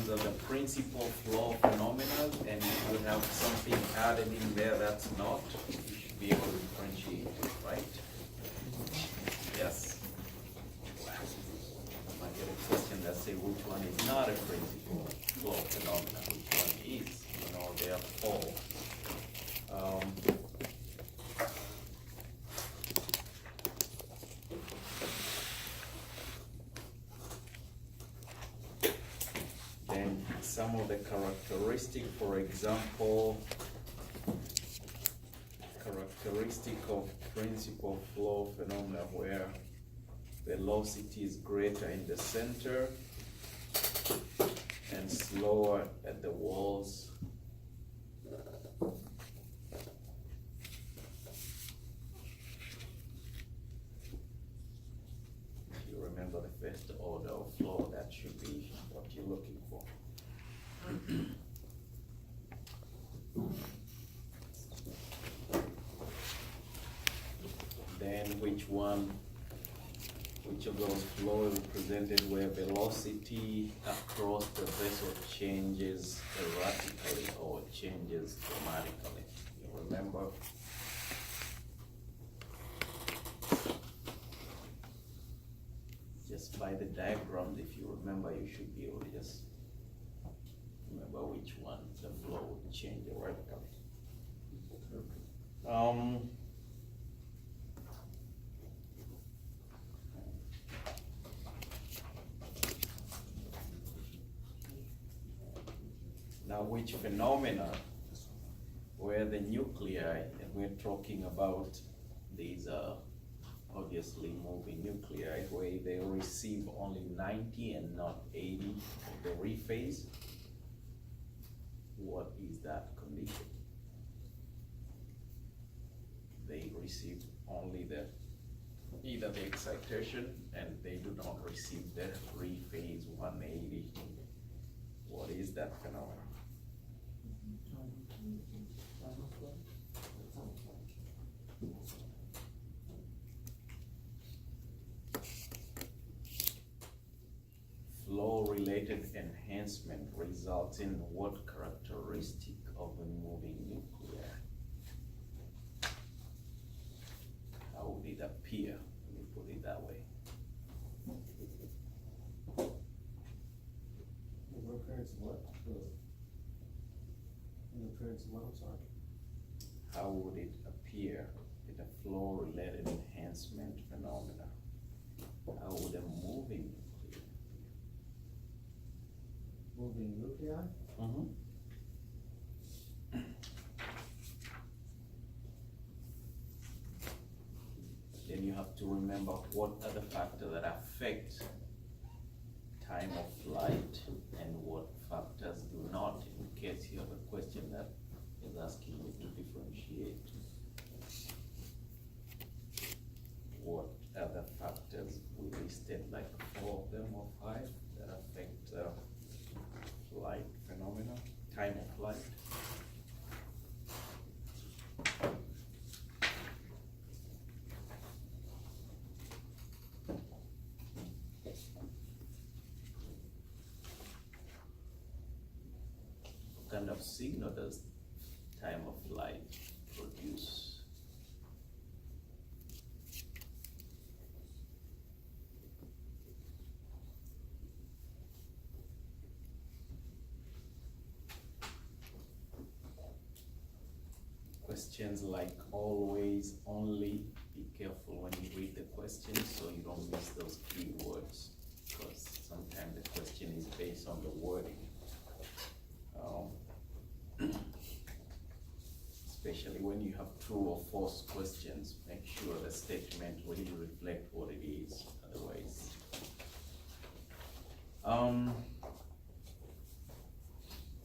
ones are the principal flow phenomena, and if you have something added in there that's not, you should be able to differentiate it, right? Yes. I might get a question that say which one is not a principal flow phenomena, which one is, they are all. Then some of the characteristic, for example, characteristic of principal flow phenomena where velocity is greater in the center and slower at the walls. If you remember the first order of flow, that should be what you're looking for. Then which of those flows represented where velocity across the vessel changes erratically or changes dramatically? You remember? Just by the diagrams, if you remember, you should be able to just remember which one the flow would change erratically. Now, which phenomena where the nuclei, and we're talking about these obviously moving nuclei, where they receive only 90 and not 80 of the rephase? What is that condition? They receive only either the excitation and they do not receive the rephase 180. What is that phenomenon? Flow-related enhancement results in what characteristic of a moving nucleus? How would it appear? Let me put it that way. In appearance of what? In appearance of what? I'm sorry. How would it appear in a flow-related enhancement phenomena? How would a moving nucleus appear? Moving nuclei? Mm-hmm. Then you have to remember what are the factors that affect time of flight and what factors do not, in case you have a question that is asking you to differentiate. What are the factors? We listed like 4 of them or 5 that affect flight phenomena, time of flight. What kind of signal does time of flight produce? Questions like always, only, be careful when you read the question so you don't miss those key words, because sometimes the question is based on the wording. Especially when you have true or false questions, make sure the statement really reflect what it is, otherwise.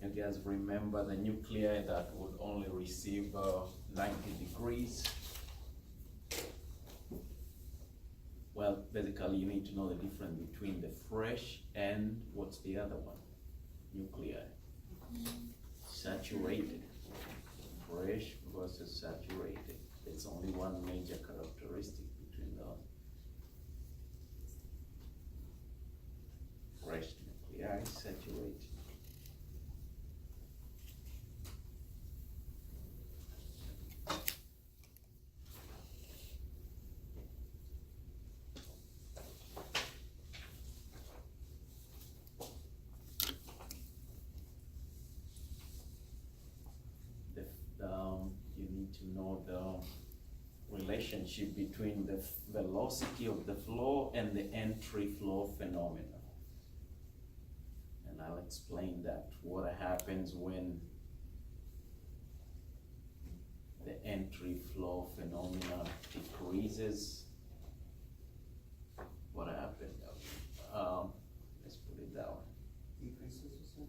You guys remember the nuclei that would only receive 90 degrees? Well, basically you need to know the difference between the fresh and what's the other one? Nuclei. Saturated. Fresh versus saturated. There's only one major characteristic between those. Fresh nuclei, saturated. relationship between the velocity of the flow and the entry flow phenomena. And I'll explain that, what happens when the entry flow phenomena decreases. What happened? Let's put it down. Decreases, you said?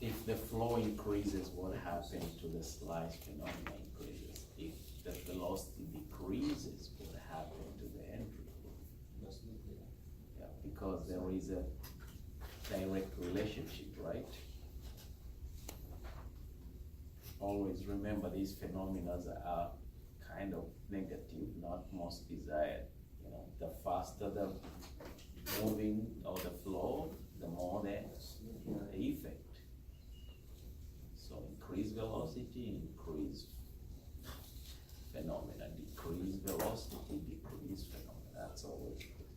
If the flow increases, what happens to the slide phenomena increases? If the velocity decreases, what happens to the entry flow? That's nuclear. Yeah, because there is a direct relationship, right? Always remember these phenomena are kind of negative, not most desired. You know, the faster the moving or the flow, the more the effect. So increase velocity, increase phenomena, decrease velocity, decrease phenomena. That's always good.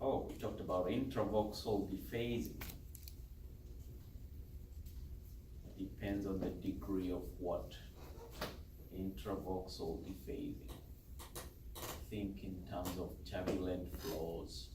Oh, we talked about intravoxel dephasing. Depends on the degree of what? Intravoxel dephasing. Think in terms of turbulent flows.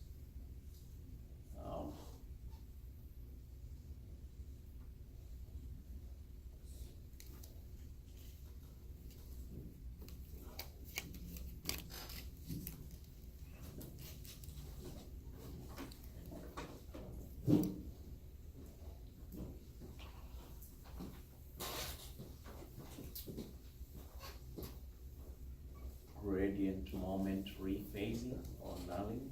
Gradient moment rephasing or nulling.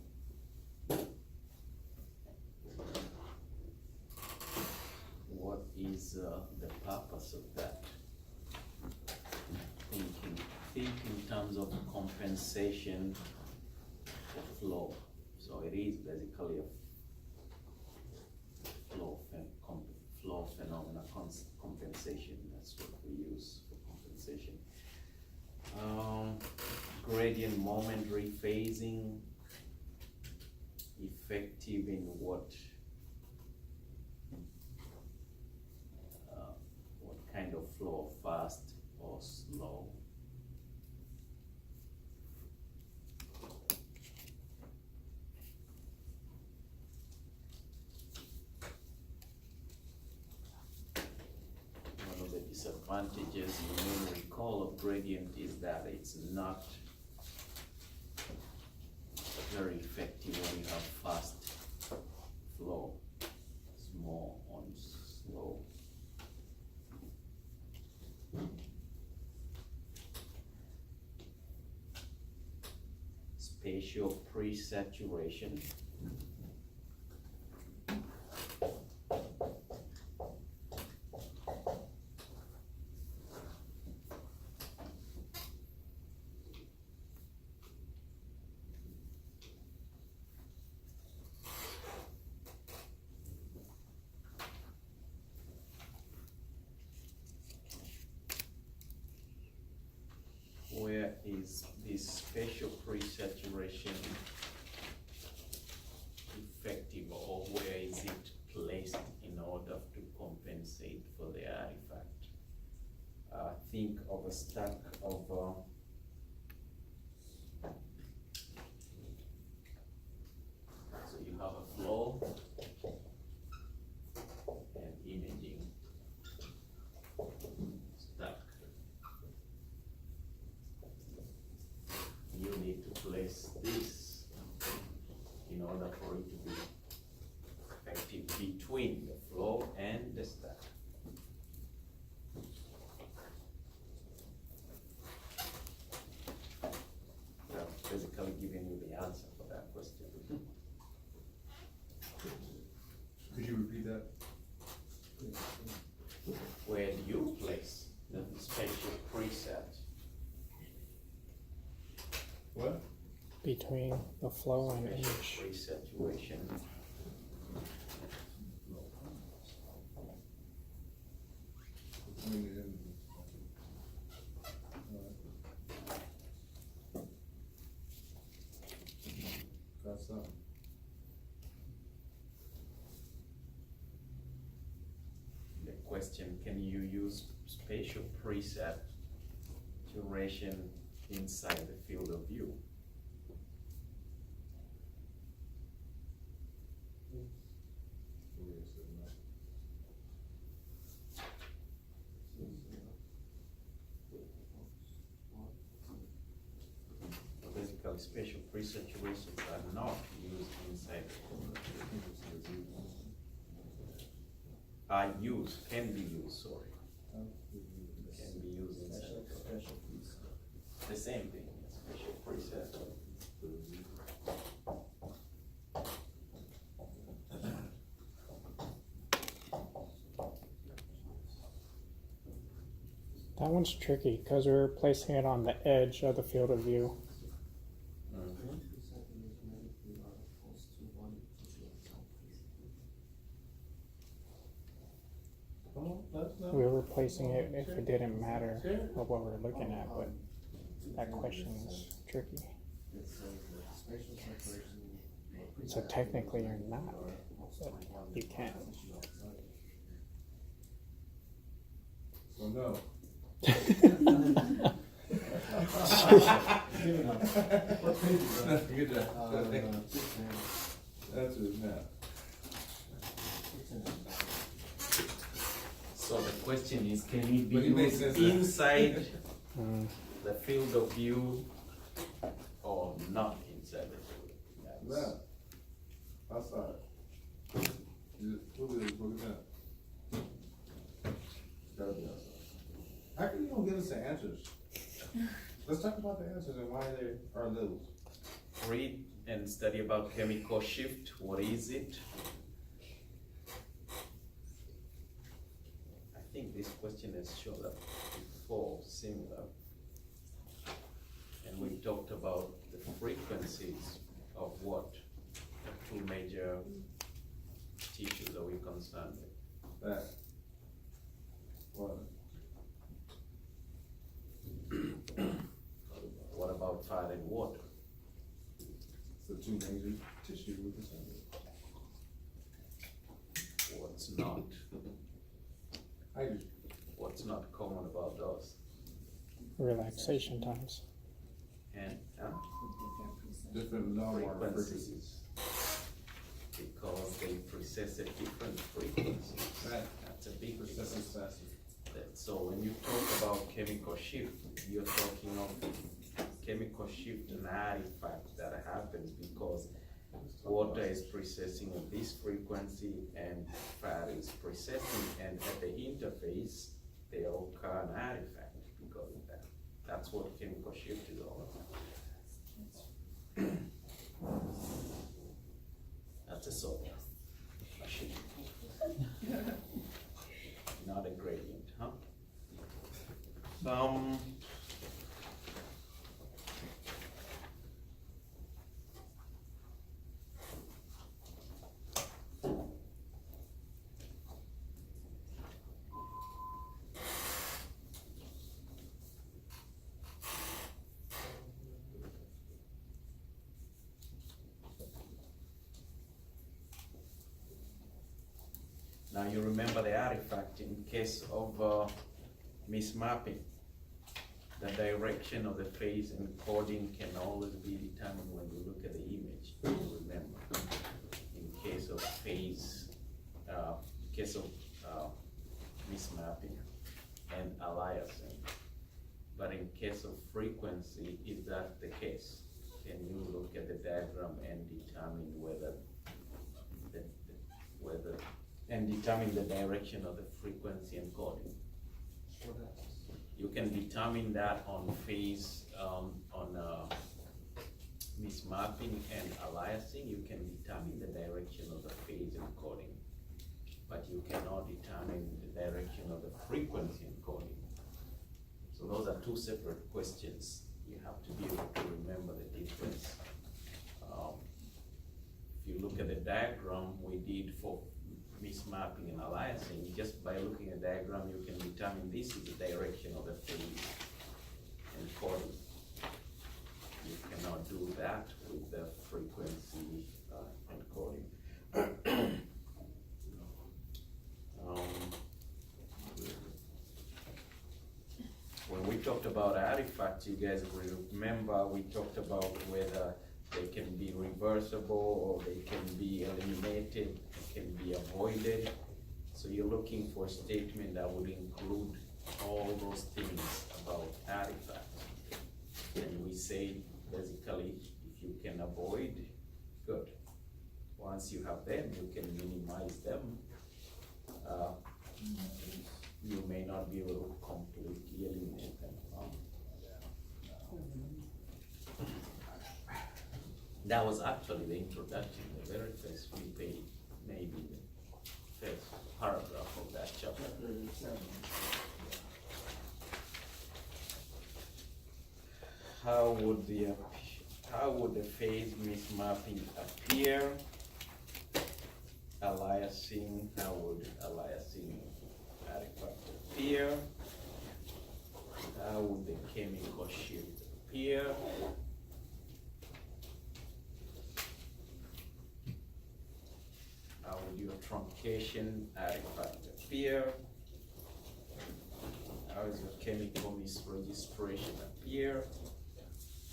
What is the purpose of that? Think in terms of compensation for flow. So it is basically a flow phenomena compensation. That's what we use for compensation. Gradient moment rephasing, effective in what kind of flow, fast or slow? One of the disadvantages you may recall of gradient is that it's not very effective when you have fast flow. It's more on slow. Spatial pre-saturation. Where is this spatial pre-saturation effective, or where is it placed in order to compensate for the artifact? Think of a stack of so you have a flow and imaging stack. You need to place this in order for it to be effective between the flow and the stack. Well, basically giving you the answer for that question. Could you repeat that? Where do you place the spatial preset? What? Between the flow and Spatial image. pre-saturation. Between the images. That's that. The question, can you use spatial preset duration inside the field of view. Basically, special presaturations are not used inside. Are used, can be used, sorry. Can be used inside. Special piece. The same thing, special preset. That one's tricky because we're placing it on the edge of the field of view. We were placing it if it didn't matter of what we're looking at, but that question is tricky. So technically you're not, but you can. So no. Good job. That's it now. So the question is, can it be But it makes used sense, inside Mm. the field of view or not inside the field? That's- No. Outside. Look at that. Gotta be outside. How come you don't give us the answers? Let's talk about the answers and why they are those. Read and study about chemical shift. What is it? I think this question has shown up before, similar. And we talked about the frequencies of what the two major tissues that we're concerned with. That. What? What about fire and water? It's the two major tissue we're concerned with. What's not? Hydrogen. What's not common about those? Relaxation times. And Different normal frequencies. frequencies. Because they process at different frequencies. Right. That's a big That's difference. faster. So when you talk about chemical shift, you're talking of chemical shift, an artifact that happens because water is processing at this frequency and fat is processing, and at the interface, they occur an artifact because of that. That's what chemical shift is all about. That's a solver. A shift. Not a gradient, huh? Now you remember the artifact in case of mismapping. The direction of the phase encoding can always be determined when you look at the image. You remember, in case of phase, mismapping and aliasing. But in case of frequency, is that the case? Can you look at the diagram and determine and determine the direction of the frequency encoding? You can determine that on phase, mismapping and aliasing. You can determine the direction of the phase encoding, but you cannot determine the direction of the frequency encoding. So those are two separate questions. You have to be able to remember the difference. If you look at the diagram we did for mismapping and aliasing, just by looking at the diagram, you can determine this is the direction of the phase encoding. You cannot do that with the frequency encoding. When we talked about artifacts, you guys will remember, we talked about whether they can be reversible or they can be eliminated, can be avoided. So you're looking for a statement that would include all those things about artifacts. And we say basically, if you can avoid, good. Once you have them, you can minimize them. You may not be able to completely eliminate them. That was actually the introduction, the very first page, maybe the first paragraph of that chapter. How would the phase mismapping appear? Aliasing, how would aliasing artifact appear? How would the chemical shift appear? How would your truncation artifact appear? How does your chemical misregistration appear?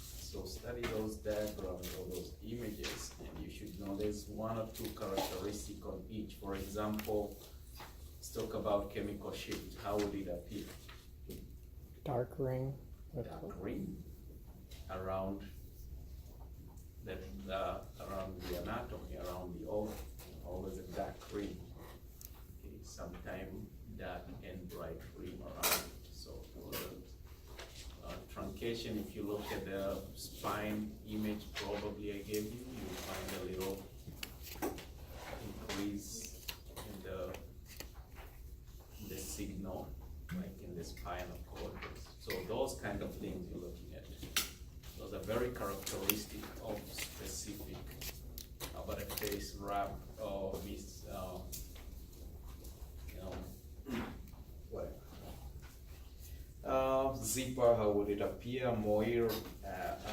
So study those diagrams or those images, and you should know there's one or two characteristics on each. For example, let's talk about chemical shift. How would it appear? Dark ring with Dark green around the anatomy, around the organ. Always a dark green. Okay, sometime dark and bright green around. So truncation, if you look at the spine image probably I gave you, you'll find a little increase in the signal, like in the spinal cortex. So those kind of things you're looking at. Those are very characteristic of specific about a face wrap or this, whatever. Zipper, how would it appear? Moir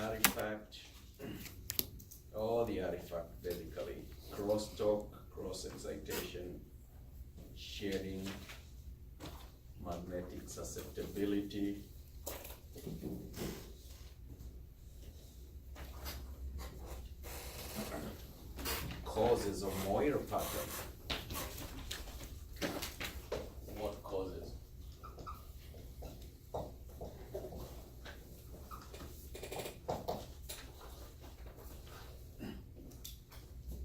artifact, all the artifact basically. Crosstalk, cross excitation, shading, magnetic susceptibility. Causes of Moir pattern. What causes?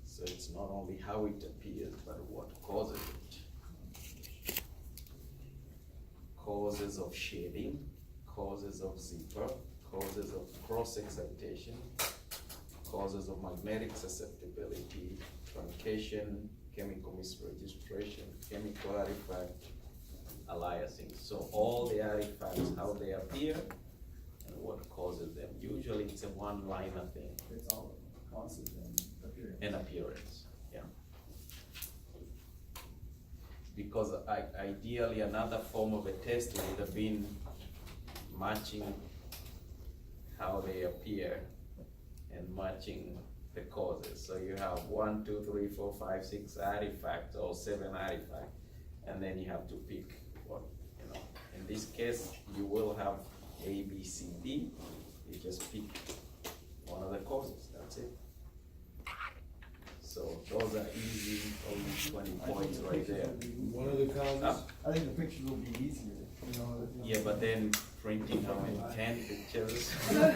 So it's not only how it appears, but what causes it. Causes of shading, causes of zipper, causes of cross excitation, causes of magnetic susceptibility, truncation, chemical misregistration, chemical artifact, aliasing. So all the artifacts, how they appear, and what causes them. Usually it's a one-liner thing. It's all causes and appearance. And appearance, yeah. Because ideally another form of a test would have been matching how they appear and matching the causes. So you have 1, 2, 3, 4, 5, 6 artifacts or 7 artifacts, and then you have to pick one. In this case, you will have A, B, C, D. You just pick one of the causes. That's it. So those are easy, only 20 points right there. One of the causes, I think the picture will be easier, you know. Yeah, but then printing how many 10 pictures? But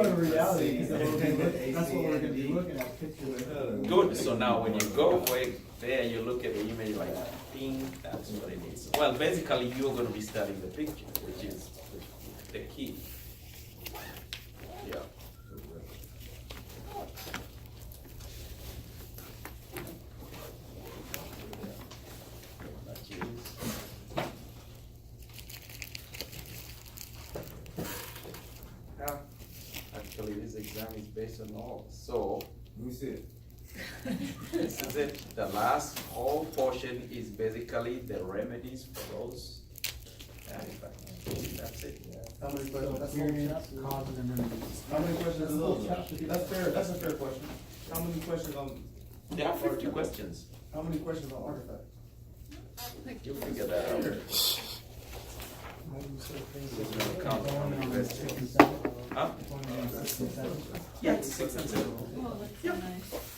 in reality, that's what we're gonna be looking at, pictures. Good, so now when you go there, you look at the image like, ding, that's what it is. Well, basically, you're gonna be studying the picture, which is the key. Yeah. That is. Yeah, actually, this exam is based on all, so. let me see it. This is it. The last whole portion is basically the remedies for those artifacts. That's it. How many questions, that's the whole Appearance, chapter. causes and remedies. How many questions That's are the whole those? chapter. That's fair, that's a fair question. How many questions on, There are 50 questions. how many questions on artifact? You figure that out. 6 and 7. Yeah, it's 6 and 7. Oh, that's so nice.